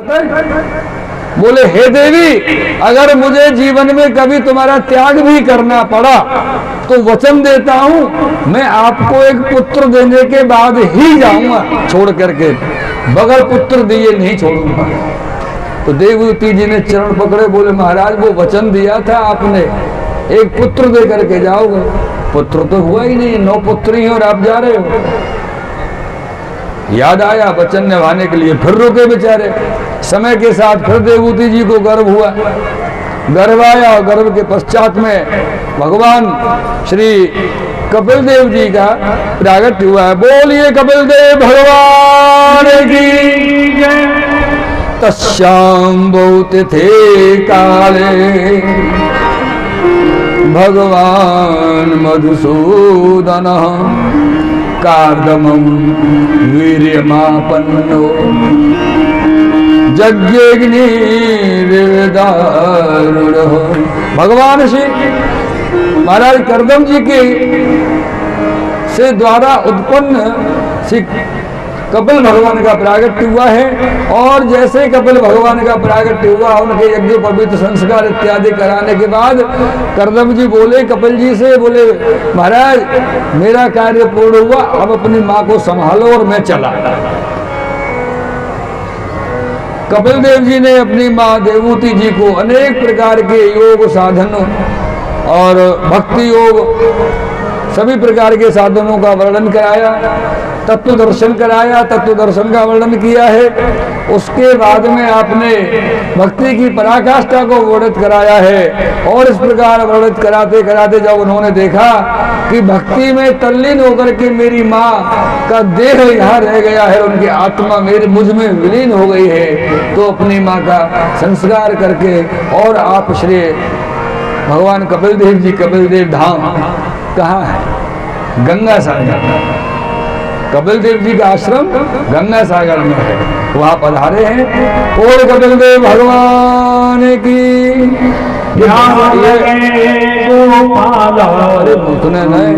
बोले हे देवी, अगर मुझे जीवन में कभी तुम्हारा त्याग भी करना पड़ा तो वचन देता हूं मैं आपको एक पुत्र देने के बाद ही जाऊंगा, छोड़ करके बगैर पुत्र दिए नहीं छोड़ूंगा। तो देवहूति जी ने चरण पकड़े, बोले महाराज वो वचन दिया था आपने, एक पुत्र दे करके जाओगे। पुत्र तो हुआ ही नहीं, 9 पुत्र ही और आप जा रहे हो। याद आया वचन निभाने के लिए, फिर रुके बेचारे। समय के साथ फिर देवहूति जी को गर्भ हुआ, गर्भ आया और गर्भ के पश्चात में भगवान श्री कपिल देव जी का प्रागट हुआ है। बोलिए कपिल देव भगवान की जय। तस्याम बहुत थे काले भगवान मधुसूदन कार्दमं वीर्यमापन्नो यज्ञग्नि विविधारूढ़। भगवान श्री महाराज कर्दम जी के से द्वारा उत्पन्न श्री कपिल भगवान का प्रागट्य हुआ है। और जैसे कपिल भगवान का प्रागट्य हुआ, उनके यज्ञ पवित्र संस्कार इत्यादि कराने के बाद कर्दम जी बोले कपिल जी से, बोले महाराज मेरा कार्य पूर्ण हुआ, अब अपनी माँ को संभालो और मैं चला। कपिल देव जी ने अपनी माँ देवहूति जी को अनेक प्रकार के योग साधन और भक्ति योग सभी प्रकार के साधनों का वर्णन कराया, तत्व दर्शन कराया, तत्व दर्शन का वर्णन किया है। उसके बाद में आपने भक्ति की पराकाष्ठा को वर्णित कराया है। और इस प्रकार वर्णित कराते कराते जब उन्होंने देखा कि भक्ति में तल्लीन होकर के मेरी माँ का देह यहाँ रह गया है, उनकी आत्मा मेरे मुझ में विलीन हो गई है, तो अपनी माँ का संस्कार करके और आप श्री भगवान कपिल देव जी, कपिल देव धाम कहाँ है? गंगा सागर। कपिल देव जी का आश्रम गंगा सागर में है, वहां पधारे हैं। और कपिल देव भगवान की सुने नहीं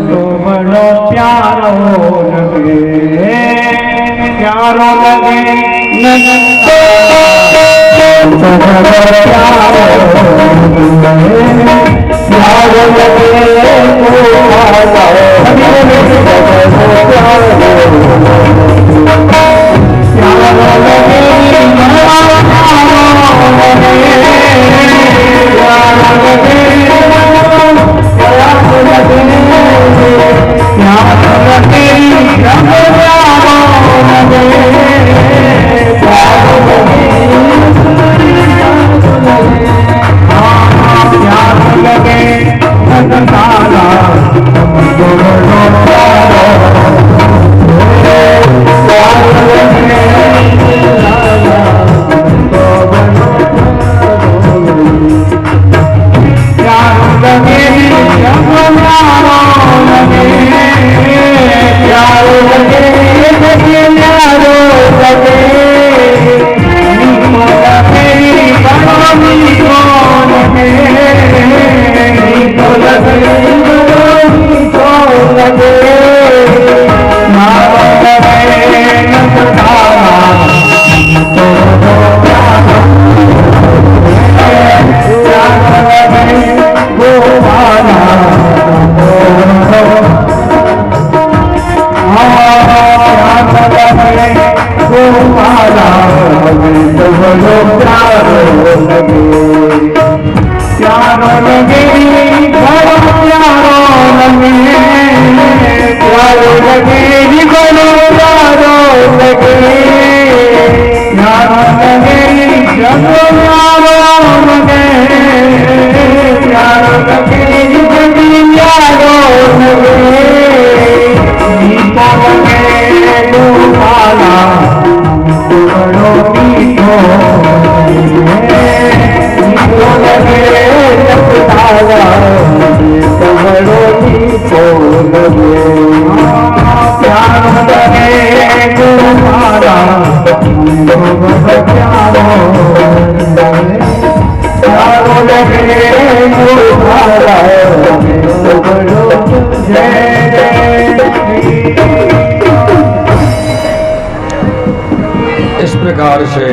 इस प्रकार से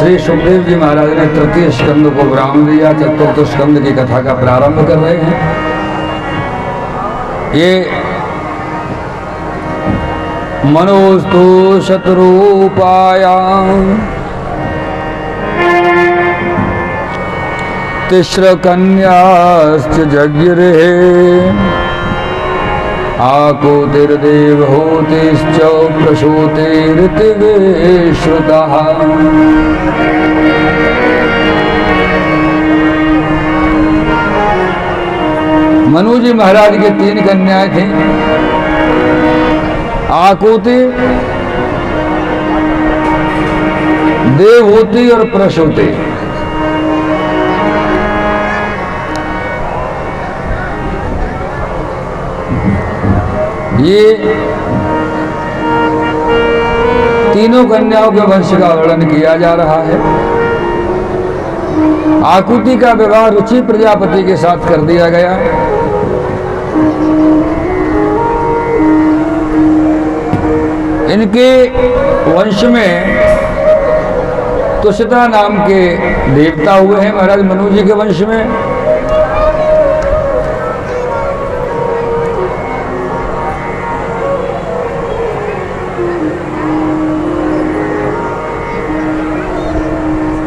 श्री सुखदेव जी महाराज ने तृतीय स्कंद को विराम दिया, चतुर्थ स्कंद की कथा का प्रारंभ कर रहे हैं। ये मनोस्तु शतरूपायां तिस्र कन्याश्च जज्ञिरे आकुतिर्देवहूतिश्च प्रसूतिरिति श्रुतः। मनु जी महाराज की 3 कन्याएं थीं, आकुति, देवहूति और प्रसूति। ये तीनों कन्याओं के वंश का वर्णन किया जा रहा है। आकुति का विवाह रुचि प्रजापति के साथ कर दिया गया। इनके वंश में तुषिता नाम के देवता हुए हैं महाराज मनु जी के वंश में।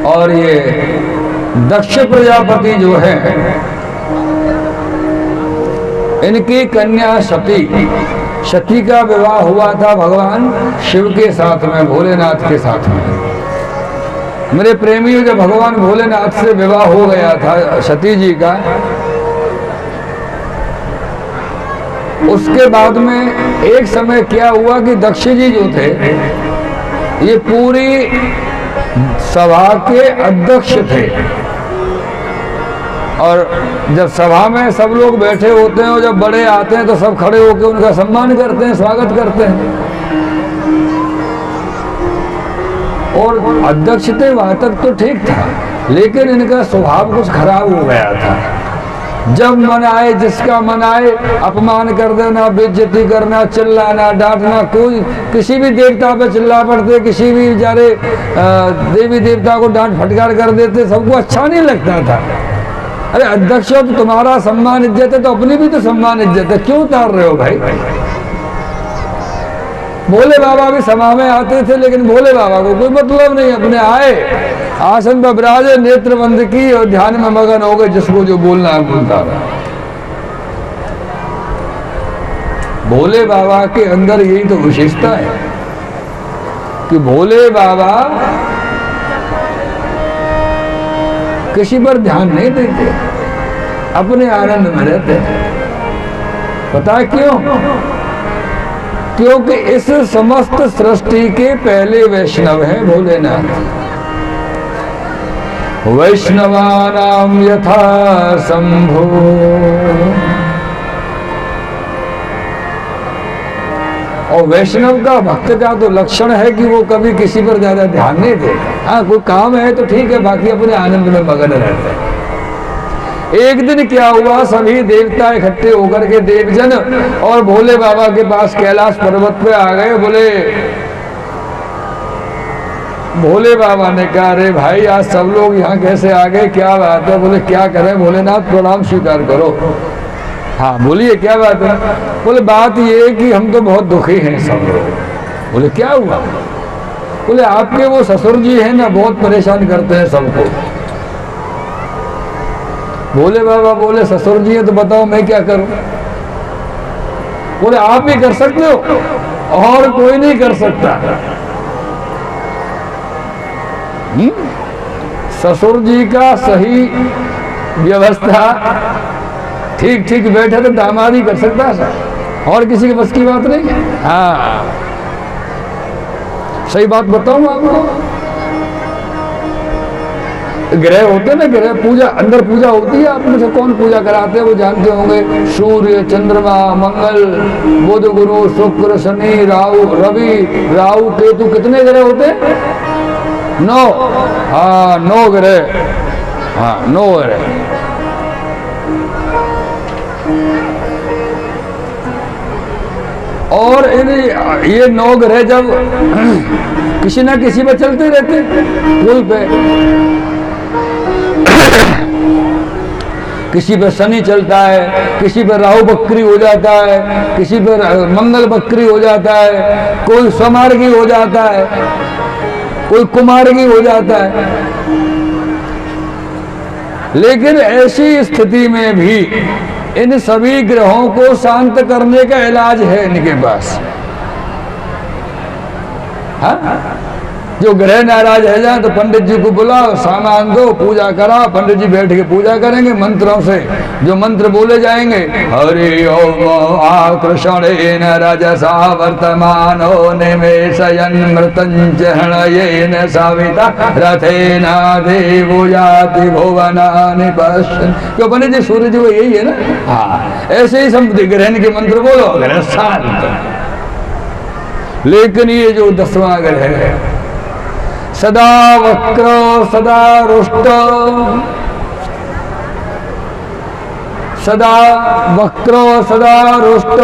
और ये दक्ष प्रजापति जो है, इनकी कन्या सती, सती का विवाह हुआ था भगवान शिव के साथ में, भोलेनाथ के साथ में। मेरे प्रेमियों, जब भगवान भोलेनाथ से विवाह हो गया था सती जी का, उसके बाद में एक समय क्या हुआ कि दक्ष जी जो थे ये पूरी सभा के अध्यक्ष थे। और जब सभा में सब लोग बैठे होते हैं और जब बड़े आते हैं तो सब खड़े होकर उनका सम्मान करते हैं, स्वागत करते हैं। और अध्यक्ष थे वहां तक तो ठीक था, लेकिन इनका स्वभाव कुछ खराब हो गया था। जब मन आए, जिसका मन आए, अपमान कर देना, बेइज्जती करना, चिल्लाना, डांटना। कोई किसी भी देवता पे चिल्ला पड़ते, किसी भी बेचारे देवी देवता को डांट फटकार कर देते, सबको अच्छा नहीं लगता था। अरे अध्यक्ष हो तो तुम्हारा सम्मान इज्जत है, तो अपनी भी तो सम्मान इज्जत है, क्यों उतार रहे हो भाई? भोले बाबा भी सभा में आते थे, लेकिन भोले बाबा को कोई मतलब नहीं। अपने आए, आसन पर विराजे, नेत्र बंद की और ध्यान में मगन हो गए, जिसको जो बोलना है बोलता रहा। भोले बाबा के अंदर यही तो विशेषता है कि भोले बाबा किसी पर ध्यान नहीं देते, अपने आनंद में रहते हैं। पता है क्यों? क्योंकि इस समस्त सृष्टि के पहले वैष्णव हैं भोलेनाथ। वैष्णवानाम यथा शंभो। और वैष्णव का, भक्त का तो लक्षण है कि वो कभी किसी पर ज्यादा ध्यान नहीं देता। हाँ, कोई काम है तो ठीक है, बाकी अपने आनंद में मगन रहते हैं। एक दिन क्या हुआ, सभी देवता इकट्ठे होकर के देवजन और भोले बाबा के पास कैलाश पर्वत पे आ गए। भोले बाबा ने कहा, अरे भाई आज सब लोग यहाँ कैसे आ गए, क्या बात है? बोले क्या करें भोलेनाथ, प्रणाम स्वीकार करो। हाँ बोलिए क्या बात है? बोले बात ये कि हम तो बहुत दुखी हैं सब लोग। बोले क्या हुआ? बोले आपके वो ससुर जी हैं ना, बहुत परेशान करते हैं सबको। भोले बाबा बोले ससुर जी है तो बताओ मैं क्या करूं? बोले आप भी कर सकते हो और कोई नहीं कर सकता। ससुर जी का सही व्यवस्था ठीक ठीक बैठे तो दामाद ही कर सकता है, और किसी के बस की बात नहीं है। हाँ सही बात बताऊं आपको, ग्रह होते हैं ना, ग्रह पूजा, अंदर पूजा होती है। आप में से कौन पूजा कराते हैं वो जानते होंगे। सूर्य, चंद्रमा, मंगल, बुध, गुरु, शुक्र, शनि, राहु, रवि, राहु, केतु, कितने ग्रह होते हैं? 9। हाँ 9 ग्रह। हाँ 9 ग्रह। और ये 9 ग्रह जब किसी ना किसी पर चलते रहते कुल पे, किसी पर शनि चलता है, किसी पर राहु बकरी हो जाता है, किसी पर मंगल बकरी हो जाता है, कोई स्वमार्गी हो जाता है, कोई कुमार्गी हो जाता है। लेकिन ऐसी स्थिति में भी इन सभी ग्रहों को शांत करने का इलाज है इनके पास। हाँ? जो ग्रह नाराज है जाए तो पंडित जी को बुलाओ, सामान दो, पूजा कराओ, पंडित जी बैठ के पूजा करेंगे मंत्रों से। जो मंत्र बोले जाएंगे, हरि ओम आकृषणेन रजसा वर्तमानो निमेषयन् मृतञ्च हृणयेन साविता रथेन देवो याति भुवनानि पश्यन्। क्यों पंडित जी, सूर्य जी वो यही है ना। हाँ, ऐसे ही सब ग्रहण के मंत्र बोलो, ग्रह शांत। लेकिन ये जो 10वां ग्रह है, सदा वक्र सदा रुष्ट, सदा वक्र सदा रुष्ट,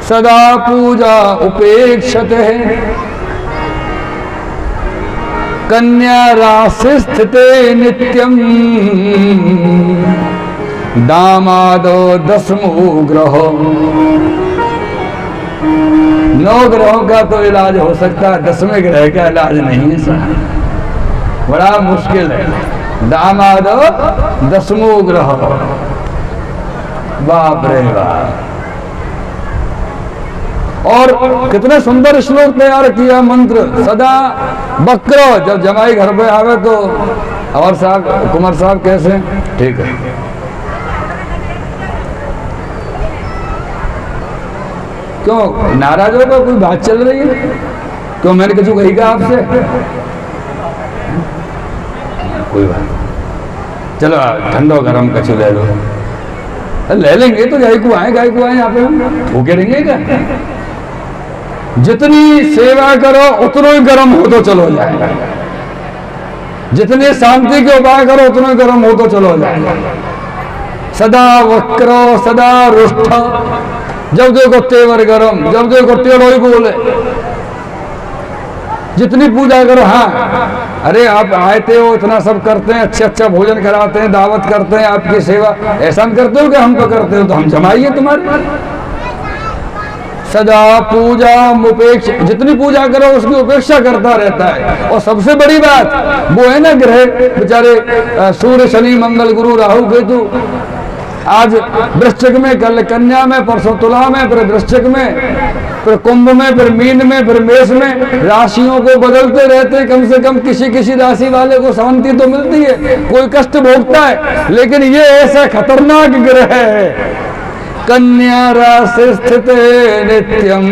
सदा पूजा उपेक्षते, कन्या राशि स्थिते नित्यम, दामादो 10मो ग्रह। 9 ग्रहों का तो इलाज हो सकता है, 10वें ग्रह का इलाज नहीं है साहब, बड़ा मुश्किल है। दामादो 10मो ग्रह, बाप रे बाप। और कितने सुंदर श्लोक तैयार किया मंत्र, सदा वक्र। जब जमाई घर पे आवे तो और साहब कुमार साहब कैसे, ठीक है, क्यों नाराज होगा, कोई बात चल रही है, क्यों मैंने कुछ कही का आपसे, कोई बात, चलो ठंडो गरम कछु ले लो, ले लेंगे तो गाय को आए यहाँ पे भूखे रहेंगे क्या। जितनी सेवा करो उतना ही गर्म हो तो चलो जाएगा, जितने शांति के उपाय करो उतना गर्म हो तो चलो जाएगा। सदा वक्र सदा रुष्ट, जब देखो तेवर गरम, जब देखो टेढ़ोई बोले, जितनी पूजा करो। हाँ, अरे आप आते हो, इतना सब करते हैं, अच्छा भोजन कराते हैं, दावत करते हैं, आपकी सेवा, ऐसा करते हो कि हम तो करते हो, तो हम जमाइए तुम्हारे। सदा पूजा उपेक्षा, जितनी पूजा करो उसकी उपेक्षा करता रहता है। और सबसे बड़ी बात वो है ना, ग्रह बेचारे सूर्य शनि मंगल गुरु राहु केतु, आज वृश्चिक में, कल कन्या में, परसों तुला में, फिर वृश्चिक में, फिर कुंभ में, फिर मीन में, फिर मेष में, राशियों को बदलते रहते। कम से कम किसी राशि वाले को शांति तो मिलती है, कोई कष्ट भोगता है। लेकिन ये ऐसा खतरनाक ग्रह है, कन्या राशि स्थित नित्यम,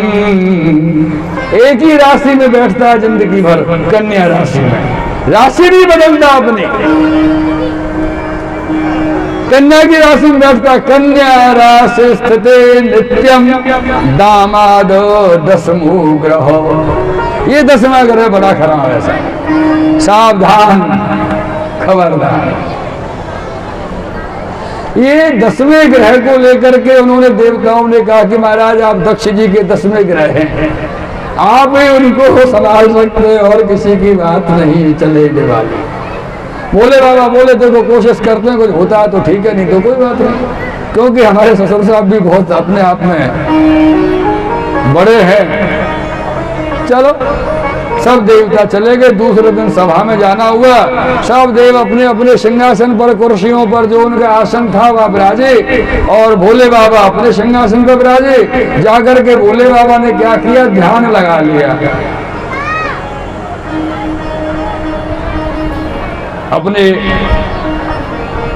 एक ही राशि में बैठता है जिंदगी भर, कन्या राशि में, राशि नहीं बदलता अपनी, कन्या की राशि में बैठता। कन्या राशि स्थित नित्यम, दामादो 10मो ग्रह। ये 10वां ग्रह बड़ा खराब है साहब, सावधान, खबरदार। ये 10वें ग्रह को लेकर के उन्होंने, देवताओं ने कहा कि महाराज आप दक्ष जी के 10वें ग्रह हैं, आप ही उनको संभाल सकते, और किसी की बात नहीं चलेने वाली। बोले बाबा, बोले देखो कोशिश करते हैं, कुछ होता है तो ठीक है, नहीं तो कोई बात नहीं, क्योंकि हमारे ससुर साहब भी बहुत अपने आप में बड़े हैं। चलो सब देवता चले गए। दूसरे दिन सभा में जाना हुआ, सब देव अपने अपने सिंहासन पर, कुर्सियों पर जो उनका आसन था वह विराजे, और भोले बाबा अपने सिंहासन पर विराजे। जाकर के भोले बाबा ने क्या किया, ध्यान लगा लिया अपने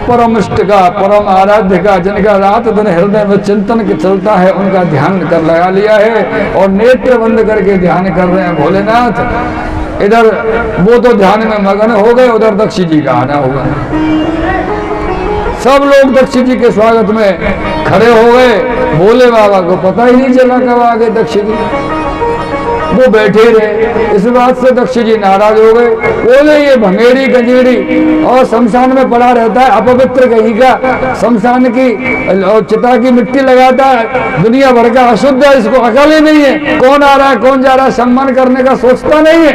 परम इष्ट का, परम आराध्य का, जिनका रात दिन हृदय में चिंतन के चलता है, उनका ध्यान कर लगा लिया है, और नेत्र बंद करके ध्यान कर रहे हैं भोलेनाथ। इधर वो तो ध्यान में मगन हो गए, उधर दक्ष जी का आना होगा। सब लोग दक्ष जी के स्वागत में खड़े हो गए, भोले बाबा को पता ही नहीं चला कब आ गए दक्ष जी। वो बैठे रहे। इस बात से दक्ष जी नाराज हो गए, बोले ये भंगेरी गंजेड़ी और शमशान में पड़ा रहता है, अपवित्र कहीं का, शमशान की चिता की मिट्टी लगाता है, दुनिया भर का अशुद्ध है, इसको अकल ही नहीं है, कौन आ रहा है कौन जा रहा है सम्मान करने का सोचता नहीं है।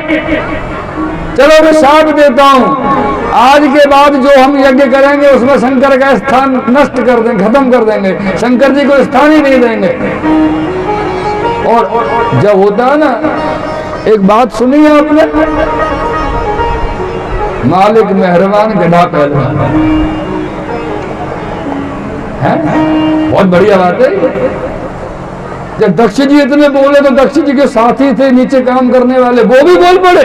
चलो मैं शाप देता हूं, आज के बाद जो हम यज्ञ करेंगे उसमें शंकर का स्थान नष्ट कर देंगे, खत्म कर देंगे, शंकर जी को स्थान ही नहीं देंगे। और जब होता है ना, एक बात सुनी है आपने, मालिक मेहरबान गधा पहलवान है, बहुत बढ़िया बात है। जब दक्ष जी इतने बोले तो दक्ष जी के साथी थे नीचे काम करने वाले, वो भी बोल पड़े,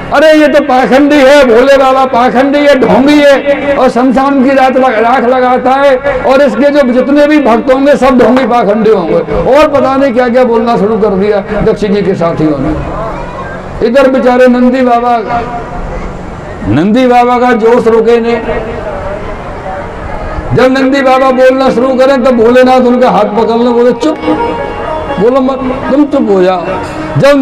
अरे ये तो पाखंडी है, भोले बाबा पाखंडी है, ढोंगी है, और शमशान की राख लगाता है, और इसके जो जितने भी भक्त होंगे सब ढोंगी पाखंडी होंगे, और पता नहीं क्या क्या बोलना शुरू कर दिया दक्ष जी के साथियों ने। इधर बेचारे नंदी बाबा का जोश रुके नहीं। जब नंदी बाबा बोलना शुरू करें तब भोलेनाथ उनका हाथ पकड़ने बोले चुप, बोलो मत, तुम चुप हो जाओ। जब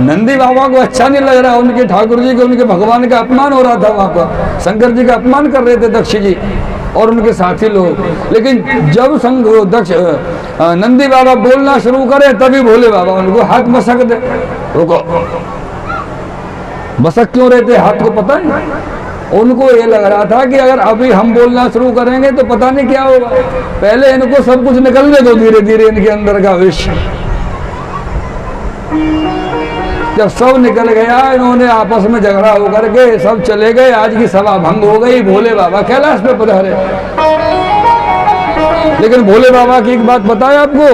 नंदी बाबा को अच्छा नहीं लग रहा, उनके ठाकुर जी के उनके भगवान का अपमान हो रहा था, वहां पर शंकर जी का अपमान कर रहे थे दक्ष जी और उनके साथी लोग, लेकिन जब दक्ष नंदी बाबा बोलना शुरू करे तभी भोले बाबा उनको हाथ मसक दे। रुको, मसक क्यों रहते हाथ को पता है? उनको ये लग रहा था कि अगर अभी हम बोलना शुरू करेंगे तो पता नहीं क्या होगा, पहले इनको सब कुछ निकलने दो धीरे धीरे इनके अंदर का विष। जब सब निकल गया, इन्होंने आपस में झगड़ा होकर के सब चले गए, आज की सभा भंग हो गई, भोले बाबा कैलाश पे पधारे। लेकिन भोले बाबा की एक बात बताए आपको,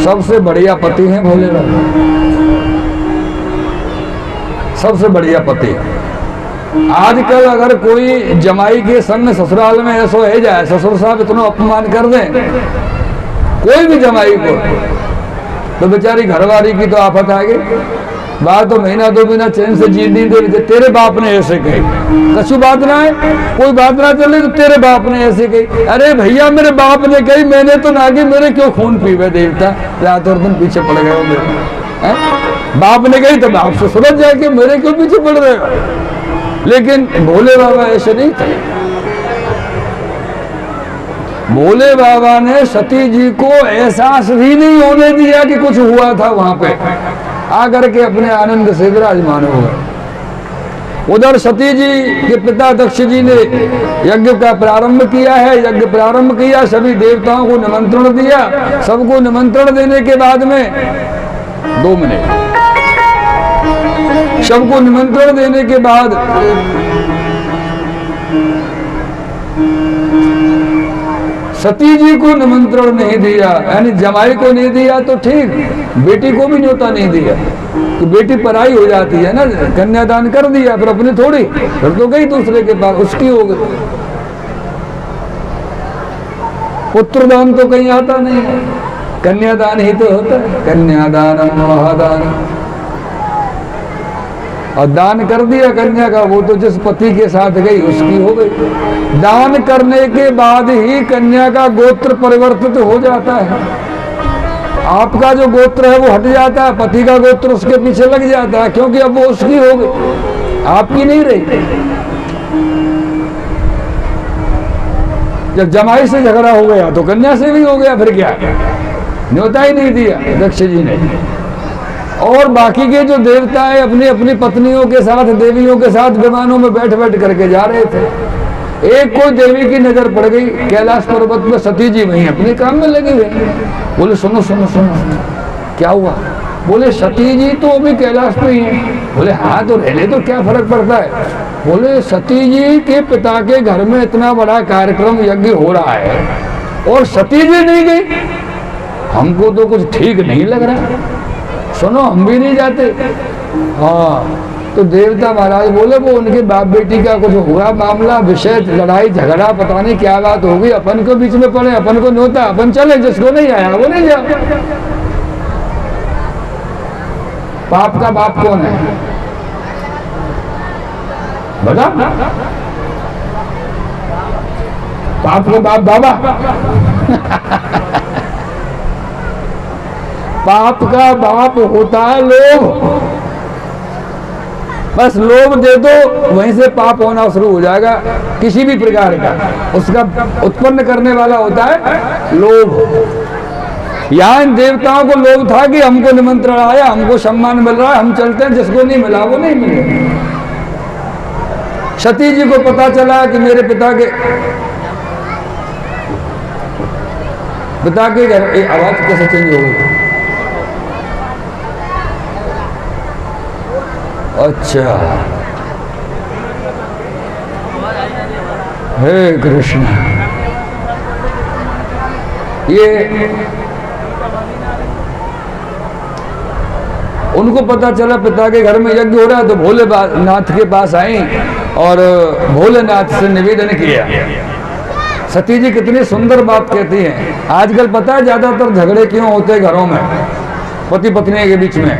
सबसे बढ़िया पति हैं भोले बाबा, सबसे बढ़िया पति। आजकल अगर कोई जमाई के संग ससुराल में ऐसा हो जाए, ससुर साहब इतना अपमान कर दें कोई भी जमाई को, तो बेचारी घरवाली की तो आफत आ गई। बात तो महीना दो महीना चैन से जी नहीं दे, तेरे बाप ने ऐसे कही, कछु बात ना है, कोई बात ना चले तो तेरे बाप ने ऐसे कही। अरे भैया मेरे बाप ने कही, मैंने तो ना की, मेरे क्यों खून पीवे देवता, रात और दिन पीछे पड़ गए हो मेरे। बाप ने कही तो बाप से समझ जाए कि मेरे क्यों पीछे पड़ रहे हो। लेकिन भोले बाबा ऐसे नहीं थे। भोले बाबा ने सती जी को एहसास भी नहीं होने दिया कि कुछ हुआ था, वहां पे आकर के अपने आनंद से विराजमान हो गए। उधर सती जी के पिता दक्ष जी ने यज्ञ का प्रारंभ किया है, यज्ञ प्रारंभ किया, सभी देवताओं को निमंत्रण दिया। सबको निमंत्रण देने के बाद में 2 मिनट, सबको निमंत्रण देने के बाद सती जी को निमंत्रण नहीं दिया, यानी जमाई को नहीं दिया तो ठीक, बेटी को भी न्योता नहीं दिया, तो बेटी पराई हो जाती है ना। कन्यादान कर दिया, फिर अपनी थोड़ी, फिर तो गई दूसरे के पास, उसकी हो गई। पुत्रदान तो कहीं आता नहीं है, कन्यादान ही तो होता है, कन्यादान महादान। और दान कर दिया कन्या का, वो तो जिस पति के साथ गई उसकी हो गई। दान करने के बाद ही कन्या का गोत्र परिवर्तित हो जाता है। आपका जो गोत्र है वो हट जाता है, पति का गोत्र उसके पीछे लग जाता है, क्योंकि अब वो उसकी हो गई, आपकी नहीं रही। जब जमाई से झगड़ा हो गया तो कन्या से भी हो गया, फिर क्या, न्योता ही नहीं दिया दक्ष जी ने। और बाकी के जो देवता है अपनी अपनी पत्नियों के साथ, देवियों के साथ विमानों में बैठ बैठ करके जा रहे थे। एक कोई देवी की नजर पड़ गई कैलाश पर्वत में, सती जी वहीं अपने काम में लगी हुई। बोले सुनो सुनो सुनो, क्या हुआ? बोले सती जी तो अभी कैलाश पे ही है। बोले हाँ तो रहने तो क्या फर्क पड़ता है। बोले सती जी के पिता के घर में इतना बड़ा कार्यक्रम यज्ञ हो रहा है और सती जी नहीं गई, हमको तो कुछ ठीक नहीं लग रहा। सुनो हम भी नहीं जाते। हाँ तो देवता महाराज बोले वो उनके बाप बेटी का कुछ हुआ मामला, विषय लड़ाई झगड़ा, पता नहीं क्या बात होगी, अपन को बीच में पड़े, अपन को न्योता, अपन चले, जिसको नहीं आया वो नहीं जाओ। पाप का बाप कौन है बता? पाप का बाप बाबा। पाप का बाप होता है लोभ। बस लोभ दे दो, वहीं से पाप होना शुरू हो जाएगा किसी भी प्रकार का। उसका उत्पन्न करने वाला होता है लोभ। यहाँ इन देवताओं को लोभ था कि हमको निमंत्रण आया, हमको सम्मान मिल रहा है, हम चलते हैं, जिसको नहीं मिला वो नहीं मिले। सती जी को पता चला कि मेरे पिता के घर आवाज कैसे चेंज हो गई। अच्छा, हे कृष्ण, ये उनको पता चला पिता के घर में यज्ञ हो रहा है, तो भोलेनाथ के पास आई और भोलेनाथ से निवेदन किया। सती जी कितनी सुंदर बात कहती हैं। आजकल पता है ज्यादातर झगड़े क्यों होते हैं घरों में, पति पत्नी के बीच में?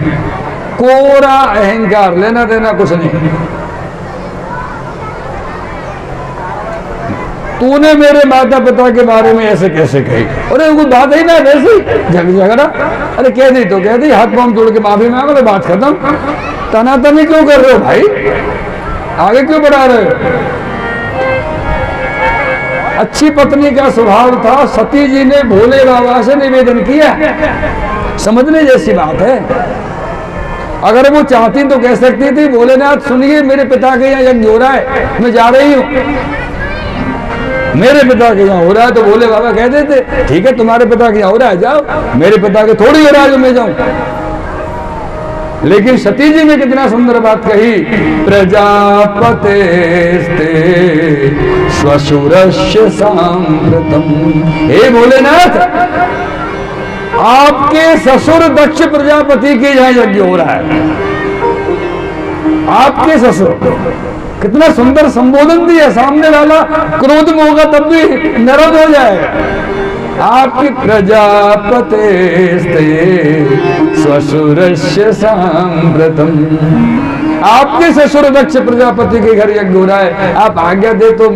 कोरा अहंकार, लेना देना कुछ नहीं। तूने मेरे माता पिता के बारे में ऐसे कैसे कही? अरे वो बात ही ना वैसी झगड़ा। अरे कह दी तो कह दी, हाथ पांव तोड़ के माफी मांगो तो बात खत्म। तनातनी क्यों कर रहे हो भाई? आगे क्यों बढ़ा रहे हो? अच्छी पत्नी का स्वभाव था। सती जी ने भोले बाबा से निवेदन किया, समझने जैसी बात है। अगर वो चाहती तो कह सकती थी, भोलेनाथ सुनिए, मेरे पिता के यहाँ यज्ञ हो रहा है, मैं जा रही हूँ। मेरे पिता के यहाँ हो रहा है तो भोले बाबा कह देते, ठीक है तुम्हारे पिता के यहाँ हो रहा है जाओ, मेरे पिता के थोड़ी हो रहा है जो मैं जाऊं। लेकिन सती जी ने कितना सुंदर बात कही, प्रजापते श्वशुरस्य सांप्रतम। हे भोलेनाथ, आपके ससुर दक्ष प्रजापति के यहाँ यज्ञ हो रहा है। आपके ससुर, कितना सुंदर संबोधन दिया। सामने वाला क्रोध में होगा तब भी नरम हो जाएगा। आपकी प्रजापते स्वशुरस्य सांप्रतम, आपके ससुर दक्ष प्रजापति के घर यज्ञ हो रहा है, आप आज्ञा दे तो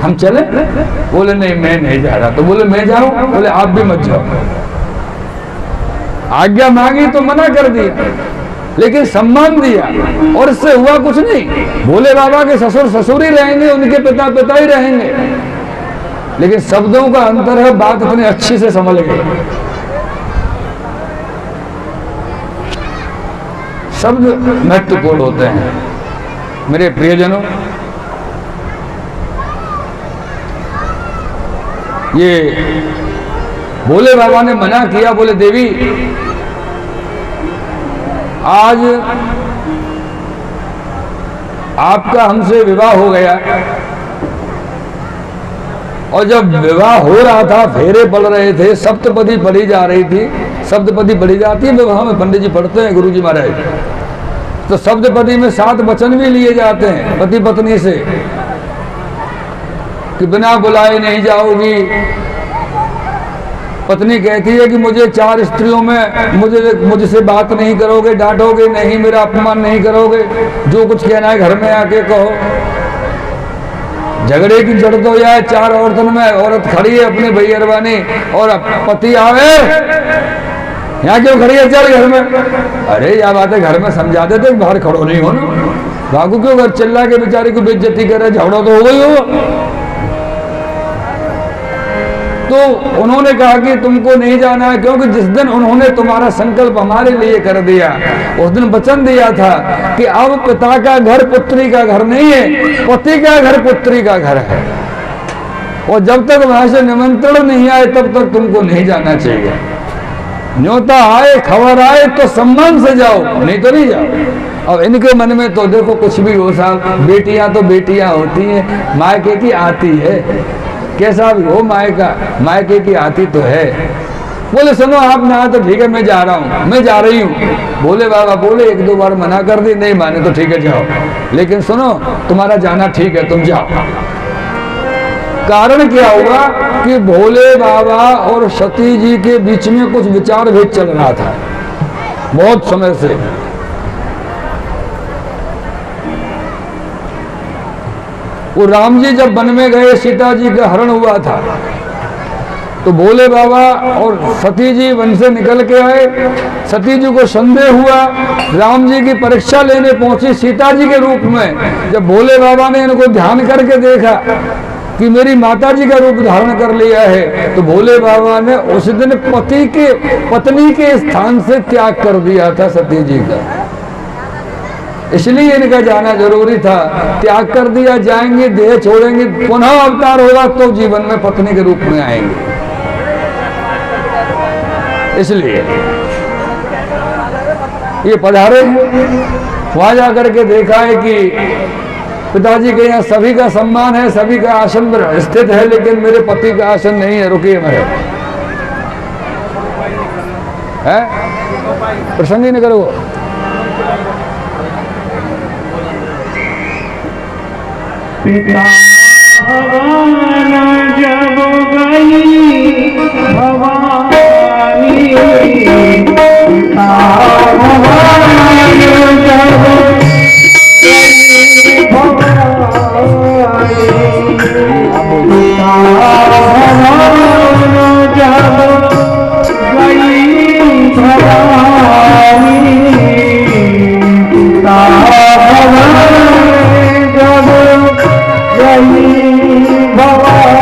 हम चले? बोले नहीं मैं नहीं जा रहा। तो बोले मैं जाऊं? बोले आप भी मत जाओ। आज्ञा मांगी तो मना कर दिया, लेकिन सम्मान दिया और इससे हुआ कुछ नहीं। भोले बाबा के ससुर ससुर ही रहेंगे, उनके पिता पिता ही रहेंगे, लेकिन शब्दों का अंतर है। बात इतनी अच्छी से समझ गई। शब्द महत्वपूर्ण होते हैं मेरे प्रियजनों। ये भोले बाबा ने मना किया, बोले देवी आज आपका हमसे विवाह हो गया, और जब विवाह हो रहा था, फेरे पड़ रहे थे, सप्तपदी पढ़ी जा रही थी। सप्तपदी पढ़ी जाती है विवाह में, पंडित जी पढ़ते हैं, गुरु जी महाराज। तो सप्तपदी में 7 वचन भी लिए जाते हैं पति पत्नी से कि बिना बुलाए नहीं जाओगी। पत्नी कहती है कि मुझे 4 स्त्रियों में मुझसे बात नहीं करोगे, डांटोगे नहीं, मेरा अपमान नहीं करोगे, जो कुछ कहना है घर में आके कहो। झगड़े की जड़ तो यह है, 4 औरतों में औरत खड़ी है अपनी भैयरवानी, और पति आवे, यहाँ क्यों खड़ी है, चल घर में। अरे यह बात है घर में समझा देते, बाहर खड़ो नहीं हो ना, भागू क्यों घर? चिल्ला के बेचारी को बेइज्जती करे, झगड़ा तो हो गई हो। तो उन्होंने कहा कि तुमको नहीं जाना है, क्योंकि जिस दिन उन्होंने तुम्हारा संकल्प हमारे लिए कर दिया, उस दिन वचन दिया था कि अब पिता का घर पुत्री का घर नहीं है, पति का घर पुत्री का घर है, और जब तक वहां से निमंत्रण नहीं आए तब तक तुमको नहीं जाना चाहिए। न्योता आए, खबर आए तो सम्मान से जाओ, नहीं तो नहीं जाओ। अब इनके मन में तो देखो कुछ भी हो साहब, बेटियां तो बेटियां होती हैं, मायके की आती है, कैसा भी हो मायके की आती तो है। बोले सुनो आप ना, तो ठीक है मैं जा रहा हूँ, मैं जा रही हूँ। भोले बाबा बोले 1-2 बार मना कर दी, नहीं माने तो ठीक है जाओ, लेकिन सुनो तुम्हारा जाना ठीक है, तुम जाओ। कारण क्या हुआ कि भोले बाबा और सती जी के बीच में कुछ विचार भेद चल रहा था बहुत समय से। वो राम जी जब वन में गए, सीता जी का हरण हुआ था, तो भोले बाबा और सती जी वन से निकल के आए। सती जी को संदेह हुआ, राम जी की परीक्षा लेने पहुंची सीता जी के रूप में। जब भोले बाबा ने इनको ध्यान करके देखा कि मेरी माता जी का रूप धारण कर लिया है, तो भोले बाबा ने उस दिन पत्नी के स्थान से त्याग कर दिया था सती जी का। इसलिए इनका जाना जरूरी था। त्याग कर दिया, जाएंगे, देह छोड़ेंगे, पुनः अवतार होगा तो जीवन में पत्नी के रूप में आएंगे। इसलिए ये पधारे हैं। वहां जाकर के देखा है कि पिताजी के यहाँ सभी का सम्मान है, सभी का आसन स्थित है, लेकिन मेरे पति का आसन नहीं है। रुकिए, मैं है प्रसंग ही नहीं करो। पिता भगवान जब गई भवानी, पिता भगवान जब गई भवानी, पिता भगवान जब गई भवानी, पिता भगवान जब भवानी,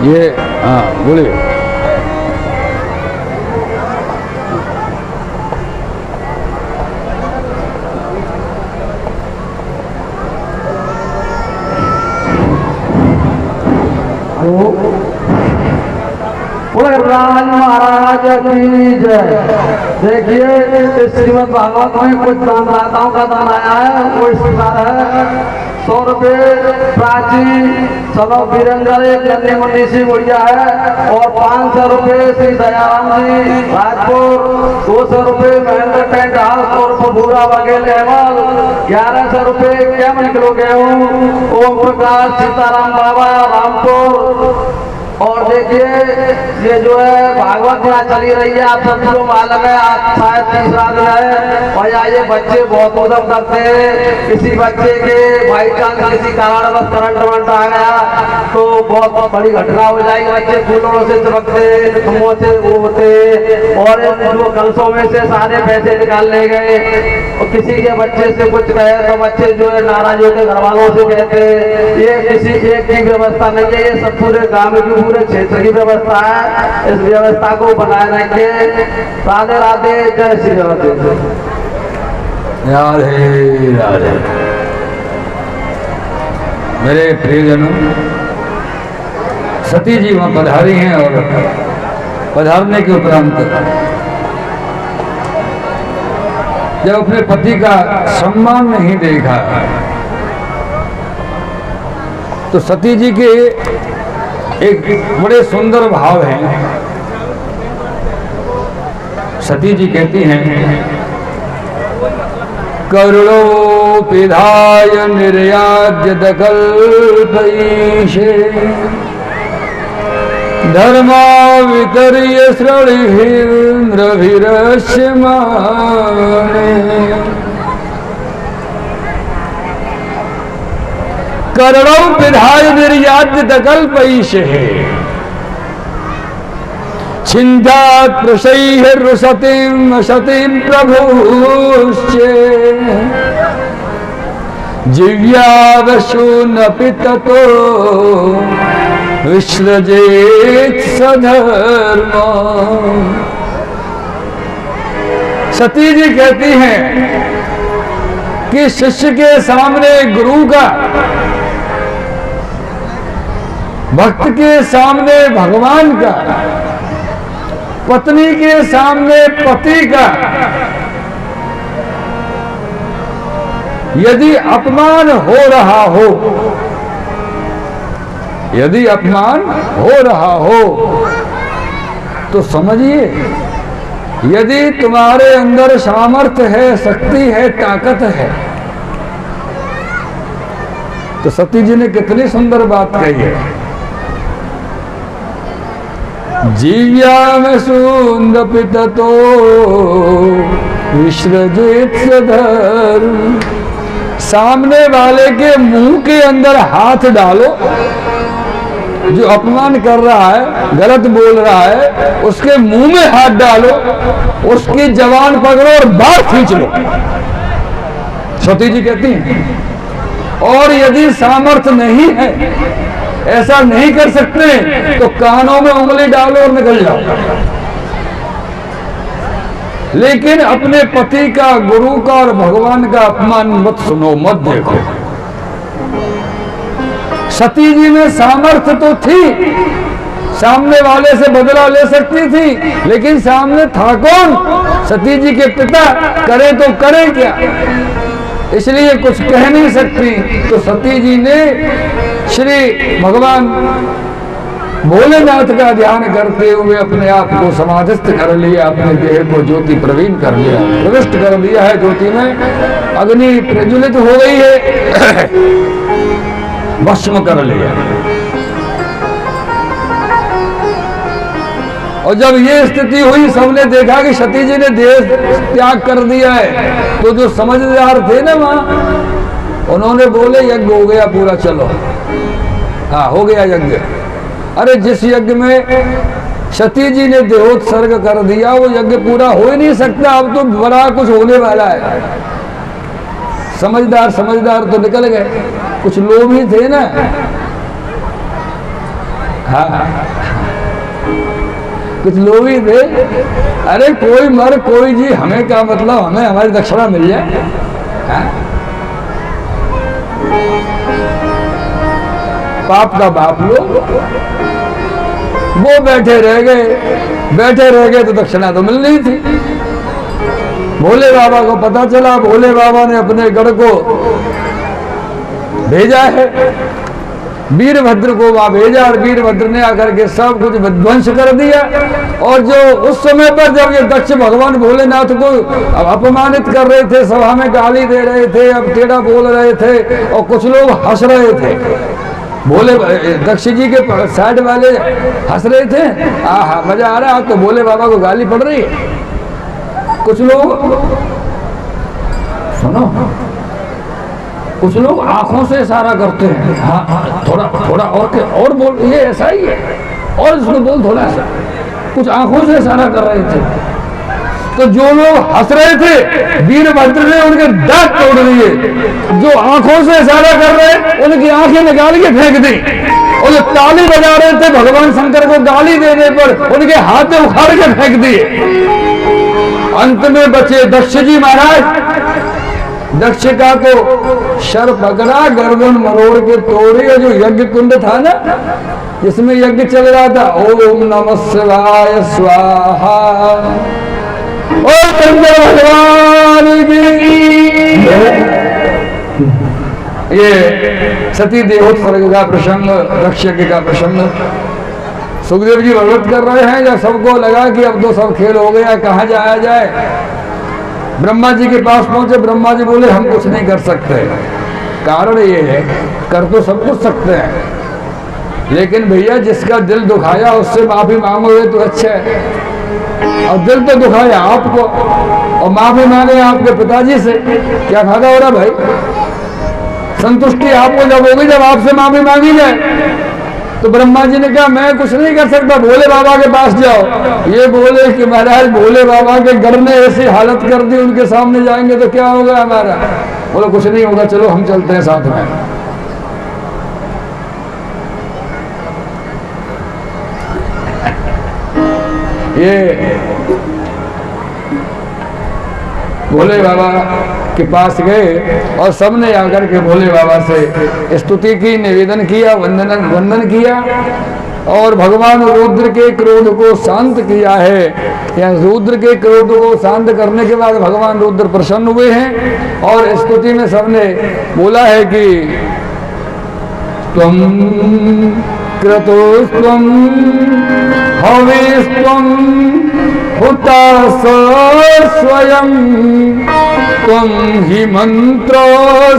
ये हाँ बोलिए। राज महाराज की जय। देखिए श्रीमद् भागवत में कुछ दानदाताओं का दान आया है, वो इस प्रकार है। 100 रुपये प्राची सभा वीरंगर एक गन्ने मंडी से बढ़िया है, और 500 रुपये श्री दयाराम जी राजपुर, 200 रुपये महेंद्र टेंट हाउस और भूरा बघेल अहमल, 1100 रुपये कैमल किलो गेहूँ ओम प्रकाश सीताराम बाबा रामपुर। और देखिए ये जो है भागवत यहाँ चली रही है, आप सबको मालूम है, आज शायद तीसरा दिन है। और यहाँ ये बच्चे बहुत उद्यम करते हैं। किसी बच्चे के बाई चांस किसी कारण बस करंट वंट आ गया तो बहुत बड़ी घटना हो जाएगी। बच्चे फूलों से चिपकते, खम्भों से वो होते, और जो कलसों में से सारे पैसे निकाल ले गए। और किसी के बच्चे से कुछ कहे तो बच्चे जो है नाराज होकर घर वालों से कहते। ये किसी एक की व्यवस्था नहीं है, ये सब पूरे गाँव की पूरे क्षेत्र की व्यवस्था है। इस व्यवस्था को बनाए रखे। राधे राधे, जय श्री राधे। राधे राधे। मेरे प्रियजनों, सती जी वहां पधारी हैं, और पधारने के उपरांत जब अपने पति का सम्मान नहीं देखा तो सती जी के एक बड़े सुंदर भाव हैं। सती जी कहती हैं, करुणो पिधाय निर्याज्य दकल्पईशे, धर्मा वितर्य श्रणिन्द्रभिरश्यमाणे, करुणो पिधाय निर्याज्य दकल्पईशे, छिन्दात् प्रशैर्रुसतिं सतिं प्रभुश्चे, जिव्यावशूनपि ततो विसृजेत् सधर्म। सती जी कहती हैं कि शिष्य के सामने गुरु का, भक्त के सामने भगवान का, पत्नी के सामने पति का यदि अपमान हो रहा हो, यदि अपमान हो रहा हो तो समझिए, यदि तुम्हारे अंदर सामर्थ्य है, शक्ति है, ताकत है, तो सती जी ने कितनी सुंदर बात कही है, जीव्या में सुंद पित तो विसृजित धर्म। सामने वाले के मुंह के अंदर हाथ डालो, जो अपमान कर रहा है, गलत बोल रहा है, उसके मुंह में हाथ डालो, उसकी जवान पकड़ो और बाहर खींच लो, सती जी कहती हैं। और यदि सामर्थ्य नहीं है, ऐसा नहीं कर सकते, तो कानों में उंगली डालो और निकल जाओ। लेकिन अपने पति का, गुरु का और भगवान का अपमान मत सुनो, मत देखो। सती जी में सामर्थ्य तो थी, सामने वाले से बदला ले सकती थी, लेकिन सामने था कौन? सती जी के पिता। करे तो करे क्या, इसलिए कुछ कह नहीं सकती। तो सती जी ने श्री भगवान भोलेनाथ का ध्यान करते हुए अपने आप को समाधिस्थ कर लिया, अपने देह को ज्योति प्रवीण कर लिया, प्रविष्ट कर दिया है ज्योति में। अग्नि प्रज्वलित हो गई है, भस्म कर लिया। और जब ये स्थिति हुई, सबने देखा कि सती जी ने देह त्याग कर दिया है, तो जो समझदार थे ना वहां, उन्होंने बोले यज्ञ हो गया पूरा, चलो। हाँ, हो गया यज्ञ। अरे जिस यज्ञ में सती जी ने देहोत्सर्ग कर दिया, वो यज्ञ पूरा हो ही नहीं सकता। अब तो बड़ा कुछ होने वाला है। समझदार तो निकल गए, कुछ लोग ही थे ना। हाँ, कुछ लोग ही थे। अरे कोई मर कोई जी, हमें क्या मतलब, हमें हमारी दक्षिणा मिल जाए। हाँ? पाप का बाप लोग वो बैठे रह गए तो दक्षिणा तो मिल रही थी। भोले बाबा को पता चला, भोले बाबा ने अपने गढ़ को भेजा है, वीरभद्र को वहां भेजा, और वीरभद्र ने आकर के सब कुछ विध्वंस कर दिया। और जो उस समय पर जब ये दक्ष भगवान भोलेनाथ को अपमानित कर रहे थे, सभा में गाली दे रहे थे, अब टेढ़ा बोल रहे थे, और कुछ लोग हंस रहे थे, भोले दक्ष जी के साइड वाले हंस रहे थे। आहा, मजा आ रहा है, तो भोले बाबा को गाली पड़ रही है। कुछ लोग सुनो, कुछ लोग आंखों से इशारा करते हैं, हाँ थोड़ा और बोल, ये ऐसा ही है, और इसको बोल थोड़ा सा, कुछ आंखों से इशारा कर रहे थे। तो जो लोग हंस रहे थे, वीरभद्र ने उनके दांत तोड़ दिए। जो आंखों से इशारा कर रहे, उनकी आंखें निकाल के फेंक दी। और जो ताली बजा रहे थे भगवान शंकर को गाली देने पर, उनके हाथ में उखाड़ के फेंक दिए। अंत में बचे दक्ष जी महाराज। दक्ष का तो शर पकड़ा, गर्दन मरोड़ के तोड़ी। और जो यज्ञ कुंड था ना, जिसमें यज्ञ चल रहा था, ओम नमः शिवाय स्वाहा, ओम शंकर भगवान की। ये सती देहोत्सर्ग का प्रसंग, रक्षक का प्रसंग सुखदेव जी वर्णन कर रहे हैं। जब सबको लगा कि अब तो सब खेल हो गया, कहाँ जाया जाए, ब्रह्मा जी के पास पहुंचे। ब्रह्मा जी बोले हम कुछ नहीं कर सकते। कारण ये है, कर तो सब कुछ सकते हैं, लेकिन भैया जिसका दिल दुखाया उससे माफी मांगोगे तो अच्छा है। और दिल तो दुखाया आपको, और माफी मांगे आपके पिताजी से, क्या फायदा हो रहा भाई? संतुष्टि आपको जब होगी जब आपसे माफी मांगी जाए। तो ब्रह्मा जी ने कहा मैं कुछ नहीं कर सकता, भोले बाबा के पास जाओ। ये बोले कि महाराज भोले बाबा के घर ने ऐसी हालत कर दी, उनके सामने जाएंगे तो क्या होगा हमारा? बोलो कुछ नहीं होगा, चलो हम चलते हैं साथ में। ये भोले बाबा के पास गए और सबने आकर के भोले बाबा से स्तुति की, निवेदन किया, वंदन किया, और भगवान रुद्र के क्रोध को शांत किया है। या रुद्र के क्रोध को शांत करने के बाद भगवान रुद्र प्रसन्न हुए हैं। और स्तुति में सबने बोला है कि त्वं क्रतुस्त्वं हविस्त्वं हुताशो स्वयं त्वं हि मंत्रो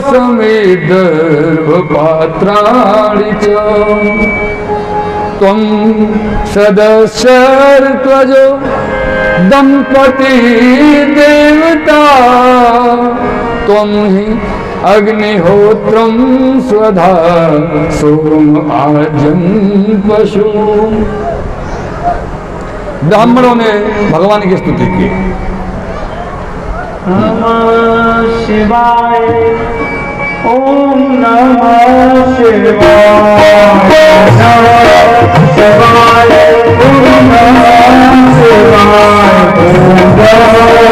समेदर्भपात्राणि च त्वं सदशर्त्वजो दंपति देवता त्वं हि अग्निहोत्रं स्वधा सोम आजं पशु। ब्राह्मणों ने भगवान की स्तुति की। नमः शिवाय, ओम नमः शिवाय, नमः शिवाय, ओम नमः शिवाय, ओम नमः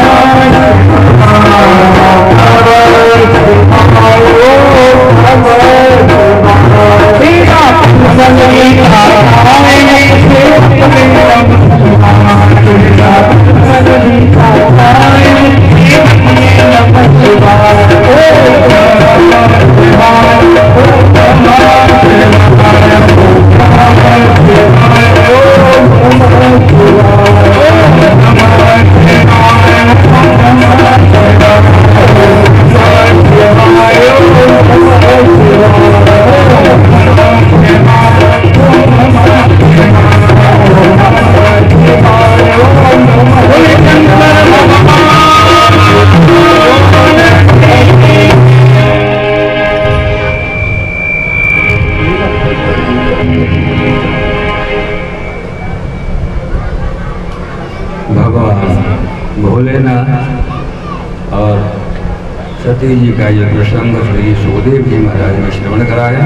Oh, भगवान भोलेनाथ और सती जी का ये प्रसंग श्री सुखदेव जी महाराज ने श्रवण कराया।